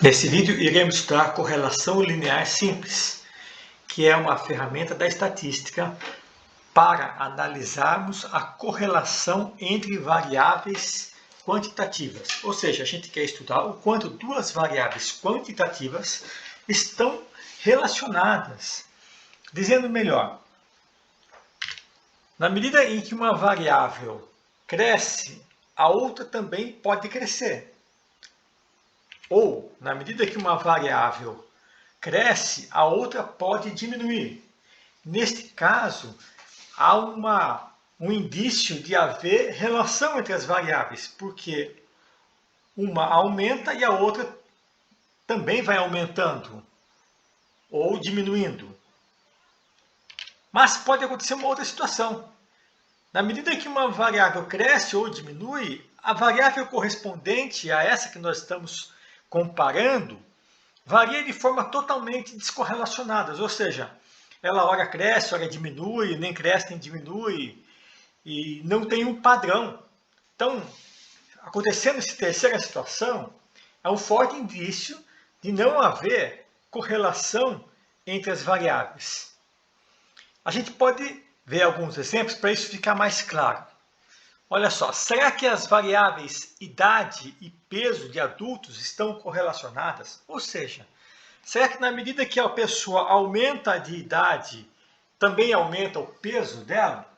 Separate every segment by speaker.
Speaker 1: Nesse vídeo iremos estudar correlação linear simples, que é uma ferramenta da estatística para analisarmos a correlação entre variáveis quantitativas. Ou seja, a gente quer estudar o quanto duas variáveis quantitativas estão relacionadas. Dizendo melhor, na medida em que uma variável cresce, a outra também pode crescer. Ou, na medida que uma variável cresce, a outra pode diminuir. Neste caso, há um indício de haver relação entre as variáveis, porque uma aumenta e a outra também vai aumentando ou diminuindo. Mas pode acontecer uma outra situação. Na medida que uma variável cresce ou diminui, a variável correspondente a essa que nós estamos comparando varia de forma totalmente descorrelacionadas, ou seja, ela ora cresce, ora diminui, nem cresce nem diminui, e não tem um padrão. Então, acontecendo essa terceira situação, é um forte indício de não haver correlação entre as variáveis. A gente pode ver alguns exemplos para isso ficar mais claro. Olha só, será que as variáveis idade e peso de adultos estão correlacionadas? Ou seja, será que na medida que a pessoa aumenta de idade, também aumenta o peso dela?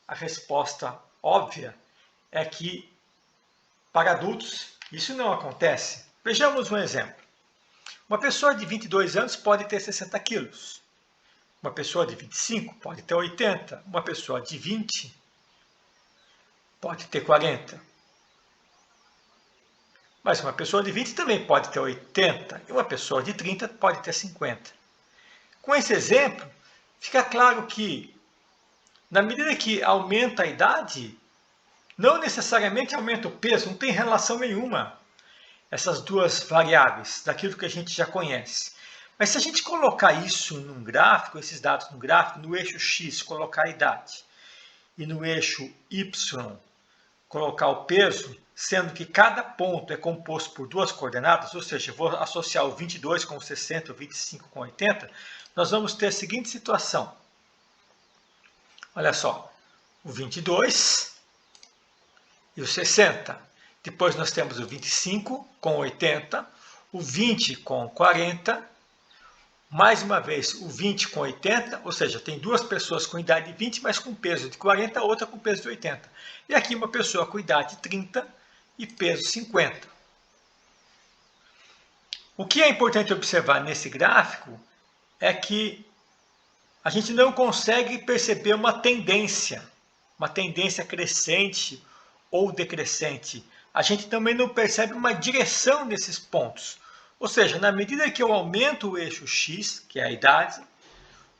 Speaker 1: A resposta óbvia é que para adultos isso não acontece. Vejamos um exemplo. Uma pessoa de 22 anos pode ter 60 quilos. Uma pessoa de 25 pode ter 80. Uma pessoa de 20 pode ter 40. Mas uma pessoa de 20 também pode ter 80. E uma pessoa de 30 pode ter 50. Com esse exemplo, fica claro que, na medida que aumenta a idade, não necessariamente aumenta o peso, não tem relação nenhuma essas duas variáveis, daquilo que a gente já conhece. Mas se a gente colocar isso num gráfico, esses dados no gráfico, no eixo X, colocar a idade, e no eixo Y, colocar o peso, sendo que cada ponto é composto por duas coordenadas, ou seja, eu vou associar o 22 com o 60, o 25 com o 80, nós vamos ter a seguinte situação. Olha só, o 22 e o 60. Depois nós temos o 25 com 80, o 20 com 40, mais uma vez o 20 com 80, ou seja, tem duas pessoas com idade de 20, mas com peso de 40, outra com peso de 80. E aqui uma pessoa com idade de 30 e peso 50. O que é importante observar nesse gráfico é que a gente não consegue perceber uma tendência crescente ou decrescente. A gente também não percebe uma direção nesses pontos. Ou seja, na medida que eu aumento o eixo X, que é a idade,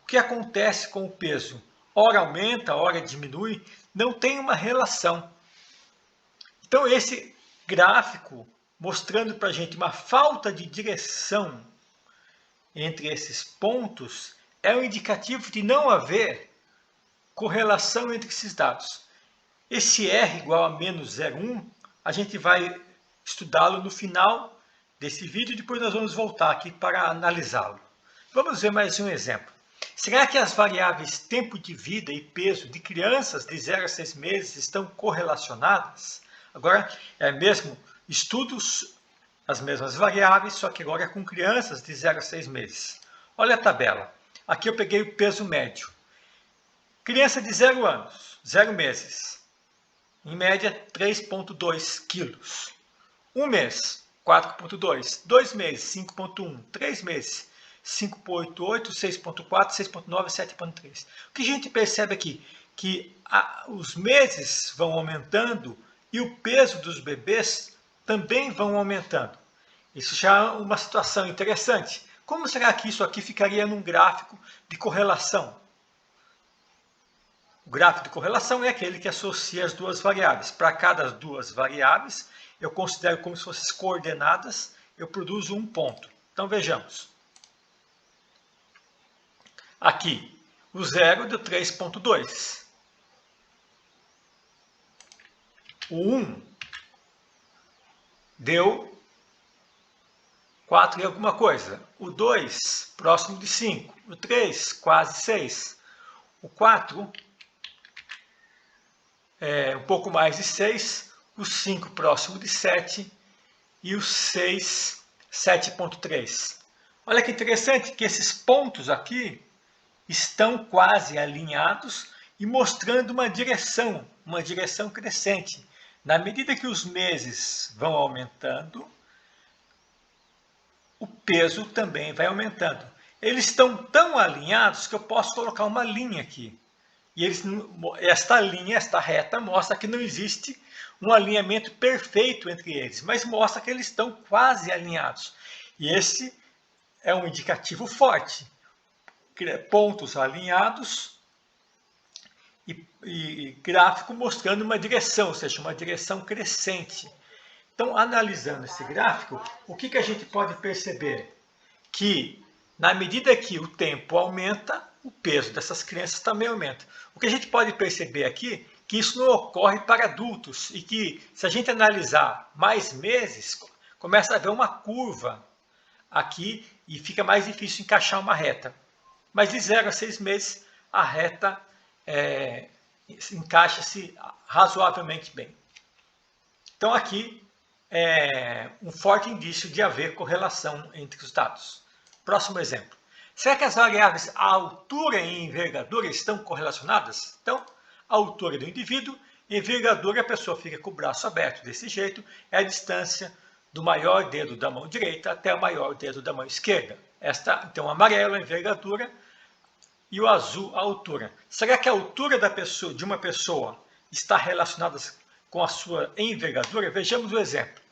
Speaker 1: o que acontece com o peso? Ora aumenta, ora diminui, não tem uma relação. Então esse gráfico mostrando para a gente uma falta de direção entre esses pontos é um indicativo de não haver correlação entre esses dados. Esse R igual a menos 0,1, a gente vai estudá-lo no final desse vídeo e depois nós vamos voltar aqui para analisá-lo. Vamos ver mais um exemplo. Será que as variáveis tempo de vida e peso de crianças de 0 a 6 meses estão correlacionadas? Agora, é mesmo estudos, as mesmas variáveis, só que agora com crianças de 0 a 6 meses. Olha a tabela. Aqui eu peguei o peso médio. Criança de 0 anos, 0 meses. Em média, 3,2 quilos. Um mês, 4,2. 2 meses, 5,1. 3 meses, 5,88, 6,4, 6,9, 7,3. O que a gente percebe aqui? Que os meses vão aumentando e o peso dos bebês também vão aumentando. Isso já é uma situação interessante. Como será que isso aqui ficaria num gráfico de correlação? O gráfico de correlação é aquele que associa as duas variáveis. Para cada duas variáveis, eu considero como se fossem coordenadas, eu produzo um ponto. Então vejamos. Aqui, o 0 deu 3,2. O 1 deu 4 e alguma coisa. O 2, próximo de 5. O 3, quase 6. O 4, um pouco mais de 6. O 5, próximo de 7. E o 6, 7,3. Olha que interessante que esses pontos aqui estão quase alinhados e mostrando uma direção crescente. Na medida que os meses vão aumentando, o peso também vai aumentando. Eles estão tão alinhados que eu posso colocar uma linha aqui. E esta linha, esta reta, mostra que não existe um alinhamento perfeito entre eles, mas mostra que eles estão quase alinhados. E esse é um indicativo forte. Pontos alinhados e gráfico mostrando uma direção, ou seja, uma direção crescente. Então, analisando esse gráfico, o que a gente pode perceber? Que, na medida que o tempo aumenta, o peso dessas crianças também aumenta. O que a gente pode perceber aqui, que isso não ocorre para adultos, e que, se a gente analisar mais meses, começa a haver uma curva aqui, e fica mais difícil encaixar uma reta. Mas de 0 a 6 meses, a reta encaixa-se razoavelmente bem. Então, aqui, um forte indício de haver correlação entre os dados. Próximo exemplo. Será que as variáveis altura e envergadura estão correlacionadas? Então, a altura do indivíduo, envergadura, a pessoa fica com o braço aberto desse jeito, é a distância do maior dedo da mão direita até o maior dedo da mão esquerda. Então, o amarelo, a envergadura, e o azul, a altura. Será que a altura de uma pessoa está relacionada com a sua envergadura? Vejamos o exemplo.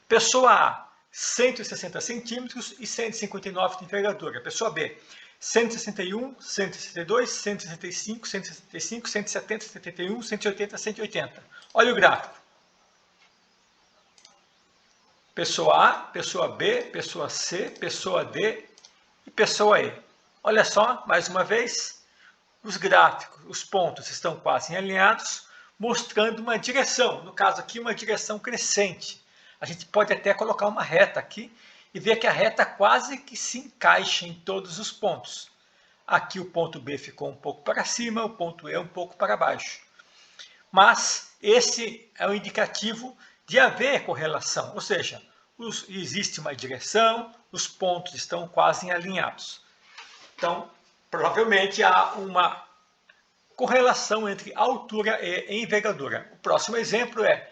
Speaker 1: Pessoa A, 160 centímetros e 159 de envergadura. Pessoa B, 161, 162, 165, 165, 170, 171, 180, 180. Olha o gráfico. Pessoa A, pessoa B, pessoa C, pessoa D e pessoa E. Olha só, mais uma vez, os gráficos, os pontos estão quase alinhados, mostrando uma direção. No caso aqui, uma direção crescente. A gente pode até colocar uma reta aqui e ver que a reta quase que se encaixa em todos os pontos. Aqui o ponto B ficou um pouco para cima, o ponto E um pouco para baixo. Mas esse é um indicativo de haver correlação, ou seja, existe uma direção, os pontos estão quase alinhados. Então, provavelmente há uma correlação entre altura e envergadura. O próximo exemplo é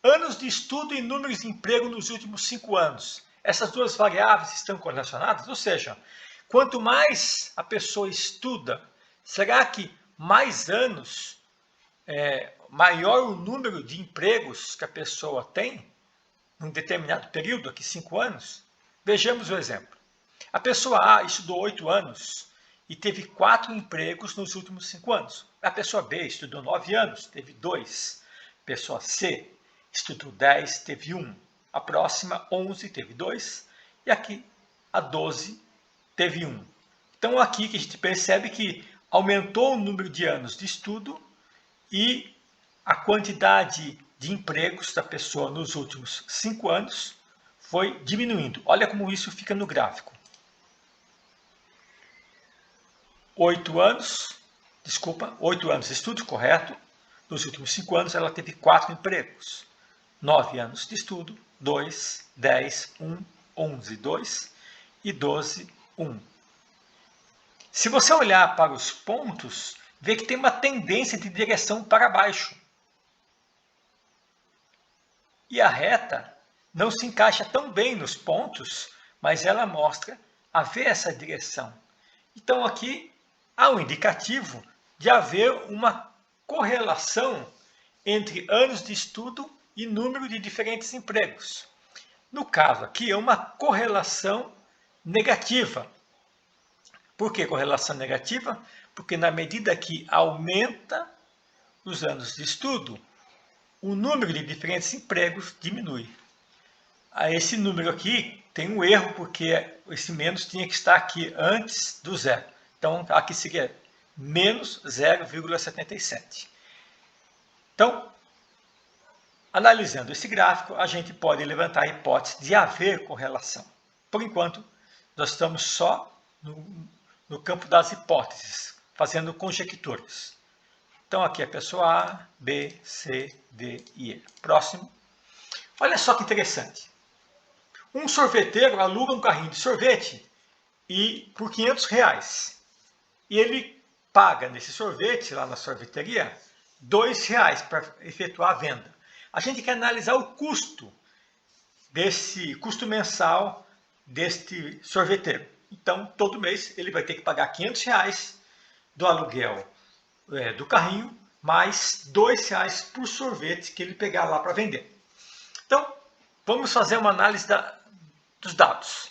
Speaker 1: anos de estudo e números de emprego nos últimos 5 anos. Essas duas variáveis estão correlacionadas? Ou seja, quanto mais a pessoa estuda, será que mais anos, maior o número de empregos que a pessoa tem num determinado período, aqui 5 anos? Vejamos o exemplo. A pessoa A estudou 8 anos e teve 4 empregos nos últimos 5 anos. A pessoa B estudou 9 anos, teve 2. A pessoa C estudou 10, teve 1. A próxima, 11, teve 2. E aqui, a 12, teve 1. Então, aqui que a gente percebe que aumentou o número de anos de estudo e a quantidade de empregos da pessoa nos últimos 5 anos foi diminuindo. Olha como isso fica no gráfico. 8 anos de estudo, correto. Nos últimos 5 anos ela teve 4 empregos. 9 anos de estudo, 2, 10, 1, 11, 2 e 12, 1. Se você olhar para os pontos, vê que tem uma tendência de direção para baixo. E a reta não se encaixa tão bem nos pontos, mas ela mostra haver essa direção. Então aqui há um indicativo de haver uma correlação entre anos de estudo e número de diferentes empregos. No caso aqui é uma correlação negativa. Por que correlação negativa? Porque na medida que aumenta os anos de estudo, o número de diferentes empregos diminui. Esse número aqui tem um erro, porque esse menos tinha que estar aqui antes do zero. Então, aqui seria menos 0,77. Então, analisando esse gráfico, a gente pode levantar a hipótese de haver correlação. por enquanto, nós estamos só no campo das hipóteses, fazendo conjecturas. Então, aqui é a pessoa A, B, C, D e E. Próximo. Olha só que interessante. Um sorveteiro aluga um carrinho de sorvete por R$500. E ele paga nesse sorvete, lá na sorveteria, R$2 para efetuar a venda. A gente quer analisar o custo mensal deste sorveteiro. Então, todo mês ele vai ter que pagar R$500 do aluguel do carrinho, mais R$2 por sorvete que ele pegar lá para vender. Então, vamos fazer uma análise dos dados.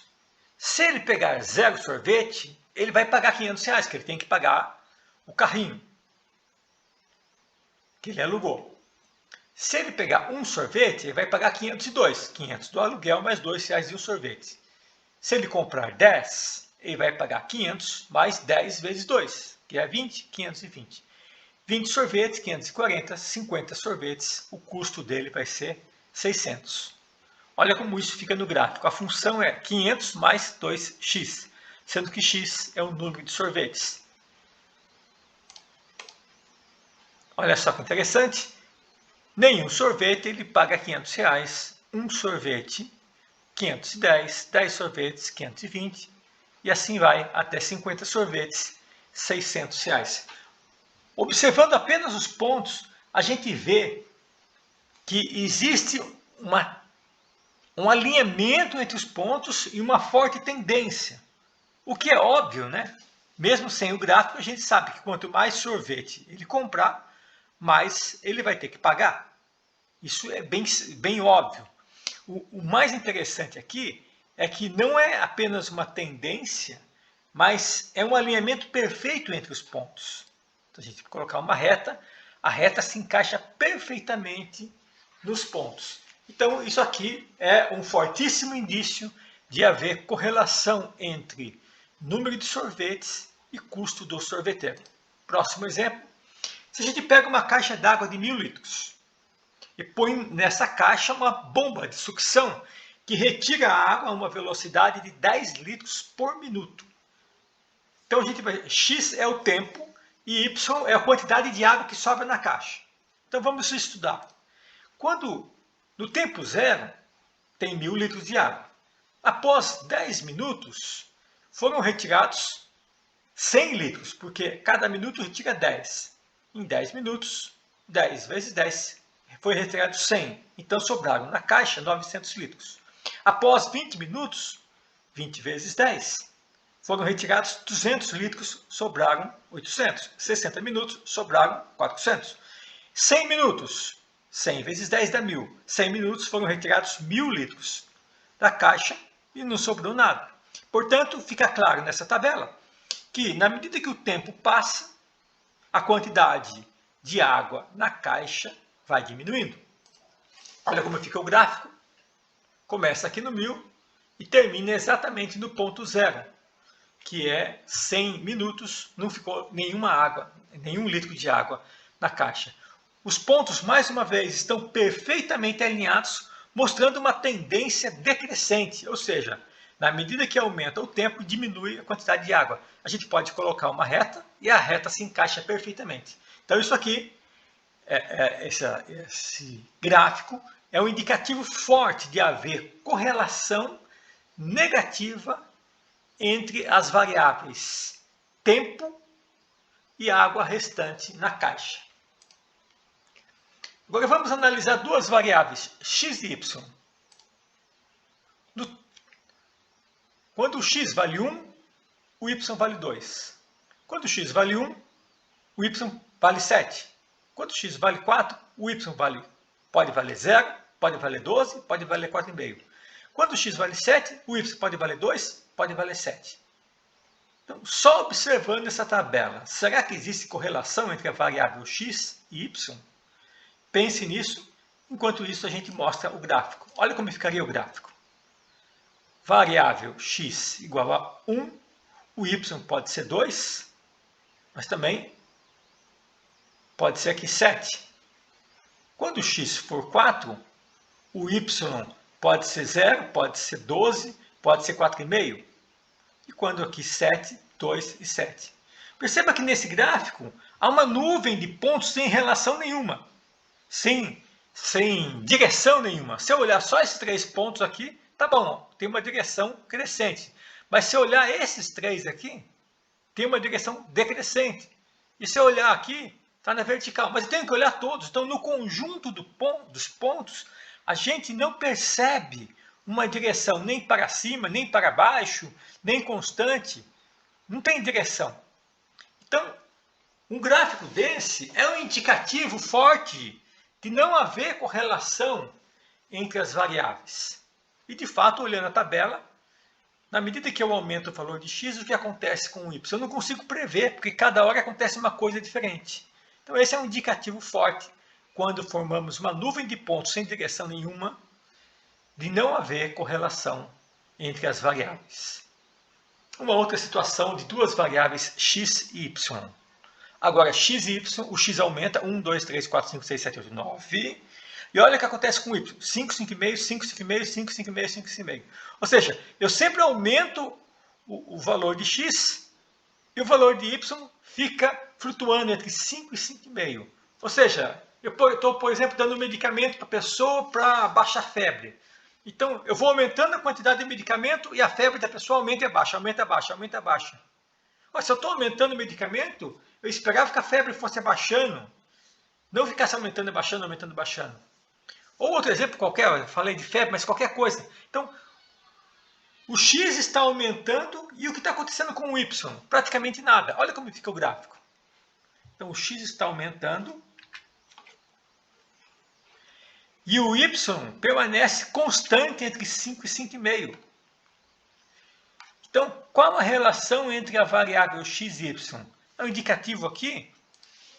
Speaker 1: Se ele pegar 0 sorvete, ele vai pagar R$500, que ele tem que pagar o carrinho que ele alugou. Se ele pegar um sorvete, ele vai pagar 502. 500 do aluguel mais R$2 de um sorvete. Se ele comprar 10, ele vai pagar 500 mais 10 vezes 2, que é 20, 520. 20 sorvetes, 540, 50 sorvetes, o custo dele vai ser 600. Olha como isso fica no gráfico. A função é 500 mais 2x, sendo que x é o número de sorvetes. Olha só que interessante. Nenhum sorvete ele paga R$500. Um sorvete, 510, 10 sorvetes, 520, e assim vai até 50 sorvetes, R$600. Observando apenas os pontos, a gente vê que existe um alinhamento entre os pontos e uma forte tendência. O que é óbvio, né? Mesmo sem o gráfico, a gente sabe que quanto mais sorvete ele comprar, mais ele vai ter que pagar. Isso é bem óbvio. O mais interessante aqui é que não é apenas uma tendência, mas é um alinhamento perfeito entre os pontos. Então, a gente vai colocar uma reta, a reta se encaixa perfeitamente nos pontos. Então, isso aqui é um fortíssimo indício de haver correlação entre número de sorvetes e custo do sorveteiro. Próximo exemplo. Se a gente pega uma caixa d'água de 1000 litros e põe nessa caixa uma bomba de sucção que retira a água a uma velocidade de 10 litros por minuto. Então, a gente vai, x é o tempo e y é a quantidade de água que sobra na caixa. Então, vamos estudar. Quando no tempo zero tem 1000 litros de água. Após 10 minutos, foram retirados 100 litros, porque cada minuto retira 10. Em 10 minutos, 10 vezes 10, foi retirado 100. Então, sobraram na caixa 900 litros. Após 20 minutos, 20 vezes 10, foram retirados 200 litros, sobraram 800. 60 minutos, sobraram 400. 100 minutos, 100 vezes 10 dá 1000. 100 minutos foram retirados 1000 litros da caixa e não sobrou nada. Portanto, fica claro nessa tabela que, na medida que o tempo passa, a quantidade de água na caixa vai diminuindo. Olha como fica o gráfico. Começa aqui no 1000 e termina exatamente no ponto zero, que é 100 minutos, não ficou nenhuma água, nenhum litro de água na caixa. Os pontos, mais uma vez, estão perfeitamente alinhados, mostrando uma tendência decrescente, ou seja, na medida que aumenta o tempo, diminui a quantidade de água. A gente pode colocar uma reta e a reta se encaixa perfeitamente. Então, isso aqui, esse gráfico, é um indicativo forte de haver correlação negativa entre as variáveis tempo e água restante na caixa. Agora vamos analisar duas variáveis, x e y. Quando o x vale 1, o y vale 2. Quando o x vale 1, o y vale 7. Quando o x vale 4, o y pode valer 0, pode valer 12, pode valer 4,5. Quando o x vale 7, o y pode valer 2, pode valer 7. Então, só observando essa tabela, será que existe correlação entre a variável x e y? Pense nisso, enquanto isso a gente mostra o gráfico. Olha como ficaria o gráfico. Variável x igual a 1, o y pode ser 2, mas também pode ser aqui 7. Quando o x for 4, o y pode ser 0, pode ser 12 pode ser 4,5. E quando aqui 7, 2 e 7. Perceba que nesse gráfico há uma nuvem de pontos sem relação nenhuma, sem direção nenhuma. Se eu olhar só esses 3 pontos aqui, tá bom, tem uma direção crescente. Mas se eu olhar esses 3 aqui, tem uma direção decrescente. E se eu olhar aqui, está na vertical. Mas eu tenho que olhar todos. Então, no conjunto dos pontos, a gente não percebe uma direção nem para cima, nem para baixo, nem constante. Não tem direção. Então, um gráfico desse é um indicativo forte de não haver correlação entre as variáveis. E, de fato, olhando a tabela, na medida que eu aumento o valor de x, o que acontece com o y? Eu não consigo prever, porque cada hora acontece uma coisa diferente. Então, esse é um indicativo forte quando formamos uma nuvem de pontos sem direção nenhuma, de não haver correlação entre as variáveis. Uma outra situação de duas variáveis x e y. Agora, x e y, o x aumenta, 1, 2, 3, 4, 5, 6, 7, 8, 9. E olha o que acontece com o y, 5, 5,5, 5, 5,5, 5, 5,5, 5, 5,5. Ou seja, eu sempre aumento o valor de x e o valor de y fica flutuando entre 5 e 5,5. Ou seja, eu estou, por exemplo, dando um medicamento para a pessoa para baixar a febre. Então, eu vou aumentando a quantidade de medicamento e a febre da pessoa aumenta e abaixa, aumenta e abaixa, aumenta e abaixa. Mas se eu estou aumentando o medicamento, eu esperava que a febre fosse abaixando, não ficasse aumentando e baixando, aumentando e baixando. Ou outro exemplo qualquer, eu falei de febre, mas qualquer coisa. Então, o x está aumentando e o que está acontecendo com o y? Praticamente nada. Olha como fica o gráfico. Então, o x está aumentando e o y permanece constante entre 5 e 5,5. Então, qual a relação entre a variável x e y? É um indicativo aqui,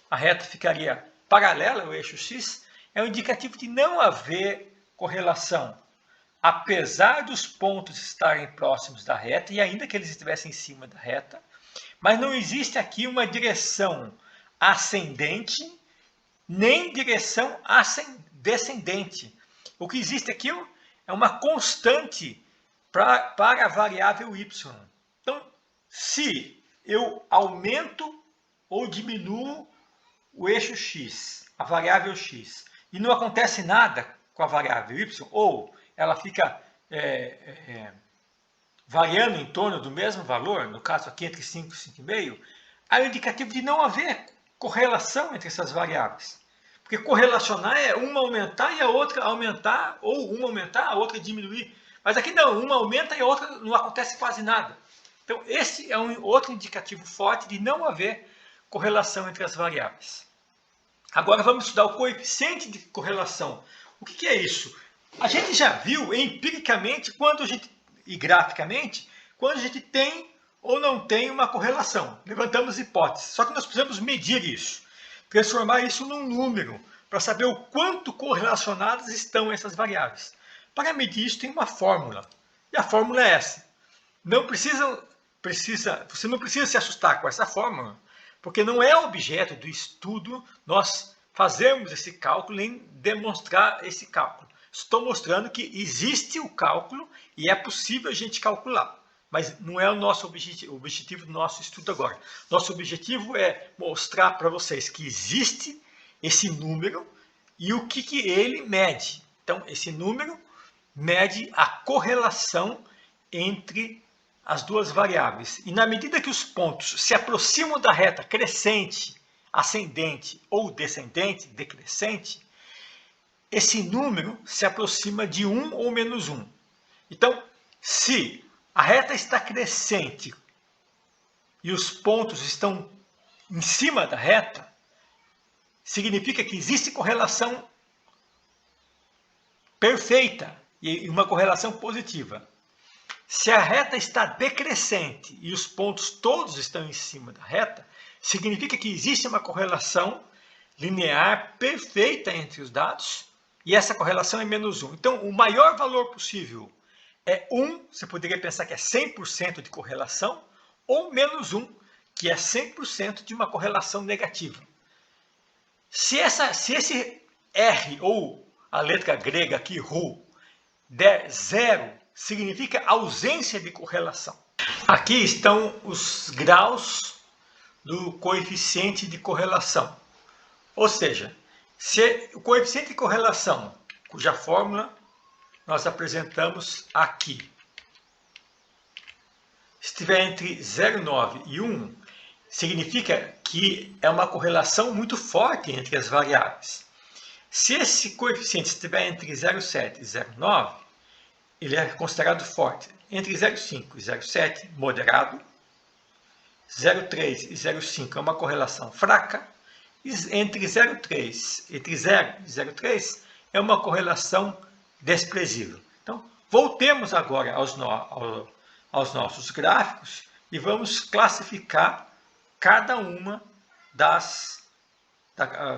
Speaker 1: a reta ficaria paralela ao eixo x, é um indicativo de não haver correlação, apesar dos pontos estarem próximos da reta, e ainda que eles estivessem em cima da reta, mas não existe aqui uma direção ascendente, nem direção descendente. O que existe aqui é uma constante para a variável y. Então, se eu aumento ou diminuo o eixo x, a variável x, e não acontece nada com a variável y, ou ela fica variando em torno do mesmo valor, no caso aqui entre 5 e 5,5, é um indicativo de não haver correlação entre essas variáveis. Porque correlacionar é uma aumentar e a outra aumentar, ou uma aumentar, a outra diminuir. Mas aqui não, uma aumenta e a outra não acontece quase nada. Então, esse é um outro indicativo forte de não haver correlação entre as variáveis. Agora vamos estudar o coeficiente de correlação. O que é isso? A gente já viu empiricamente e graficamente quando a gente tem ou não tem uma correlação. Levantamos hipóteses, só que nós precisamos medir isso, transformar isso num número, para saber o quanto correlacionadas estão essas variáveis. Para medir isso tem uma fórmula, e a fórmula é essa. Você não precisa se assustar com essa fórmula, porque não é objeto do estudo nós fazermos esse cálculo nem demonstrar esse cálculo. Estou mostrando que existe o cálculo e é possível a gente calcular. Mas não é o nosso objetivo do nosso estudo agora. Nosso objetivo é mostrar para vocês que existe esse número e o que ele mede. Então, esse número mede a correlação entre as duas variáveis. E na medida que os pontos se aproximam da reta crescente, ascendente ou descendente, decrescente, esse número se aproxima de 1 ou menos 1. Então, se a reta está crescente e os pontos estão em cima da reta, significa que existe correlação perfeita e uma correlação positiva. Se a reta está decrescente e os pontos todos estão em cima da reta, significa que existe uma correlação linear perfeita entre os dados e essa correlação é menos 1. Então, o maior valor possível é 1, você poderia pensar que é 100% de correlação, ou menos 1, que é 100% de uma correlação negativa. Se esse R, ou a letra grega aqui, ρ, der 0, significa ausência de correlação. Aqui estão os graus do coeficiente de correlação. Ou seja, se o coeficiente de correlação, cuja fórmula nós apresentamos aqui, estiver entre 0,9 e 1, significa que é uma correlação muito forte entre as variáveis. Se esse coeficiente estiver entre 0,7 e 0,9, ele é considerado forte. Entre 0,5 e 0,7, moderado. 0,3 e 0,5 é uma correlação fraca. Entre 0,3 e 0,3 é uma correlação desprezível. Então, voltemos agora aos nossos gráficos e vamos classificar cada uma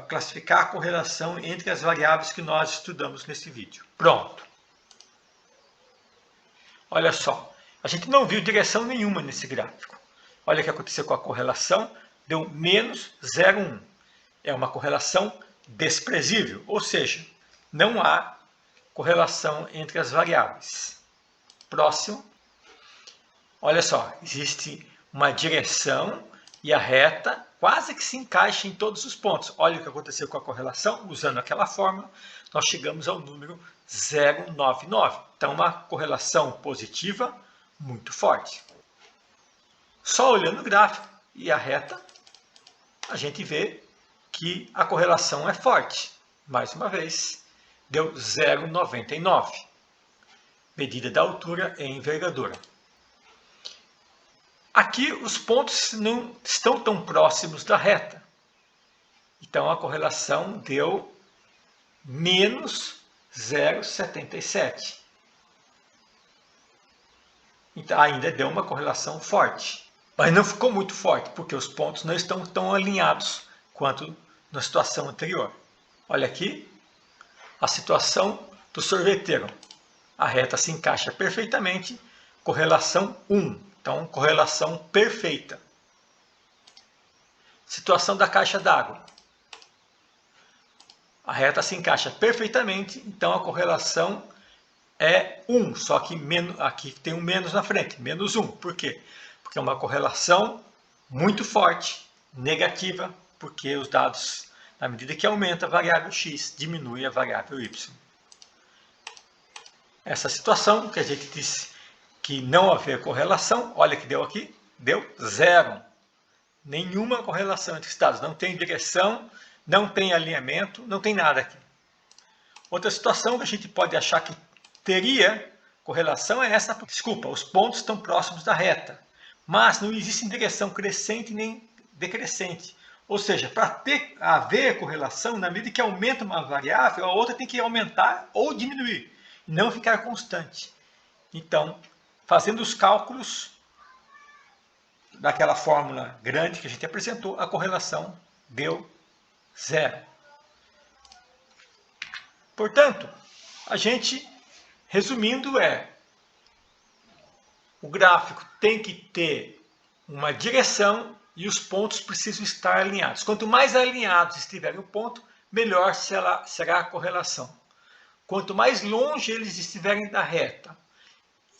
Speaker 1: classificar a correlação entre as variáveis que nós estudamos nesse vídeo. Pronto. Olha só, a gente não viu direção nenhuma nesse gráfico. Olha o que aconteceu com a correlação, deu menos 0,1. É uma correlação desprezível, ou seja, não há correlação entre as variáveis. Próximo. Olha só, existe uma direção e a reta quase que se encaixa em todos os pontos. Olha o que aconteceu com a correlação, usando aquela fórmula, nós chegamos ao número 0,99. Então, uma correlação positiva muito forte. Só olhando o gráfico e a reta, a gente vê que a correlação é forte. Mais uma vez, deu 0,99. Medida da altura em envergadura. Aqui os pontos não estão tão próximos da reta. Então a correlação deu menos 0,77. Então ainda deu uma correlação forte. Mas não ficou muito forte, porque os pontos não estão tão alinhados quanto na situação anterior. Olha aqui a situação do sorveteiro. A reta se encaixa perfeitamente, correlação 1. Então, correlação perfeita. Situação da caixa d'água. A reta se encaixa perfeitamente, então a correlação é 1, só que aqui tem um menos na frente, menos 1. Por quê? Porque é uma correlação muito forte, negativa, porque os dados, na medida que aumenta a variável x, diminui a variável y. Essa situação que a gente disse que não haver correlação, olha que deu aqui, deu 0. Nenhuma correlação entre os dados, não tem direção, não tem alinhamento, não tem nada aqui. Outra situação que a gente pode achar que teria correlação é essa. Desculpa, os pontos estão próximos da reta, mas não existe direção crescente nem decrescente. Ou seja, para haver correlação, na medida que aumenta uma variável, a outra tem que aumentar ou diminuir, e não ficar constante. Então, fazendo os cálculos daquela fórmula grande que a gente apresentou, a correlação deu 0. Portanto, a gente, resumindo, o gráfico tem que ter uma direção e os pontos precisam estar alinhados. Quanto mais alinhados estiver o ponto, melhor será a correlação. Quanto mais longe eles estiverem da reta,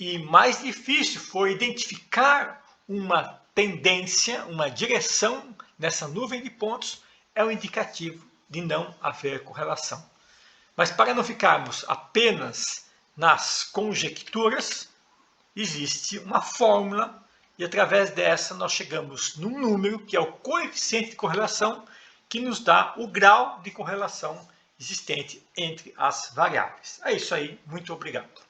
Speaker 1: e mais difícil for identificar uma tendência, uma direção nessa nuvem de pontos, é um indicativo de não haver correlação. Mas para não ficarmos apenas nas conjecturas, existe uma fórmula e através dessa nós chegamos num número que é o coeficiente de correlação, que nos dá o grau de correlação existente entre as variáveis. É isso aí, muito obrigado.